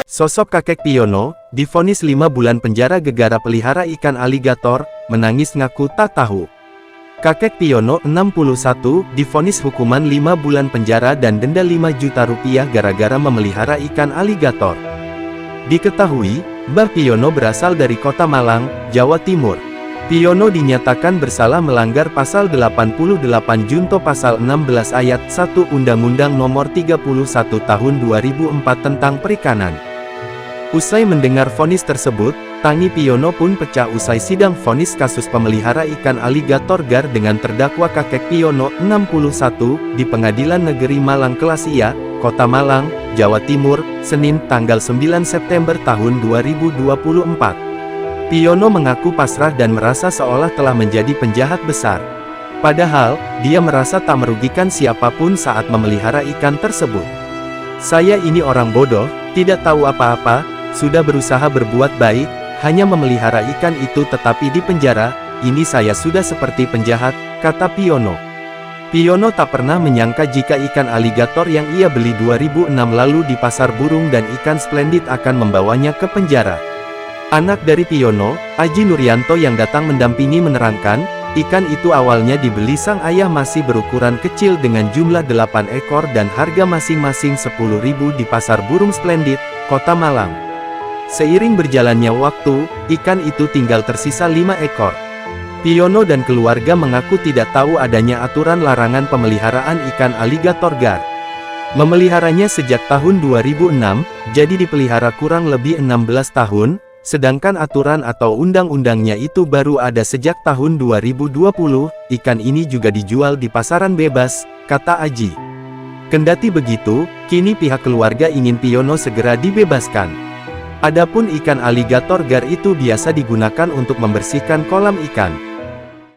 Sosok kakek Piono, divonis 5 bulan penjara gegara pelihara ikan aligator, menangis ngaku tak tahu. Kakek Piono, 61, divonis hukuman 5 bulan penjara dan denda 5 juta rupiah gara-gara memelihara ikan aligator. Diketahui, Mbah Piono berasal dari Kota Malang, Jawa Timur. Piono dinyatakan bersalah melanggar pasal 88 junto pasal 16 ayat 1 Undang-Undang Nomor 31 Tahun 2004 tentang Perikanan. Usai mendengar vonis tersebut, tangi Piono pun pecah usai sidang vonis kasus pemelihara ikan aligator gar dengan terdakwa kakek Piono, 61, di Pengadilan Negeri Malang Kelas IA, Kota Malang, Jawa Timur, Senin, tanggal 9 September tahun 2024. Piono mengaku pasrah dan merasa seolah telah menjadi penjahat besar. Padahal, dia merasa tak merugikan siapapun saat memelihara ikan tersebut. Saya ini orang bodoh, tidak tahu apa-apa, sudah berusaha berbuat baik, hanya memelihara ikan itu tetapi di penjara, ini saya sudah seperti penjahat, kata Piono. Piono tak pernah menyangka jika ikan aligator yang ia beli 2006 lalu di pasar burung dan ikan splendid akan membawanya ke penjara. Anak dari Piono, Aji Nuryanto yang datang mendampingi menerangkan, ikan itu awalnya dibeli sang ayah masih berukuran kecil dengan jumlah 8 ekor dan harga masing-masing 10.000 di pasar burung splendid, Kota Malang. Seiring berjalannya waktu, ikan itu tinggal tersisa 5 ekor. Piono dan keluarga mengaku tidak tahu adanya aturan larangan pemeliharaan ikan aligator gar. Memeliharanya sejak tahun 2006, jadi dipelihara kurang lebih 16 tahun, sedangkan aturan atau undang-undangnya itu baru ada sejak tahun 2020, ikan ini juga dijual di pasaran bebas, kata Aji. Kendati begitu, kini pihak keluarga ingin Piono segera dibebaskan. Adapun ikan aligator gar itu biasa digunakan untuk membersihkan kolam ikan.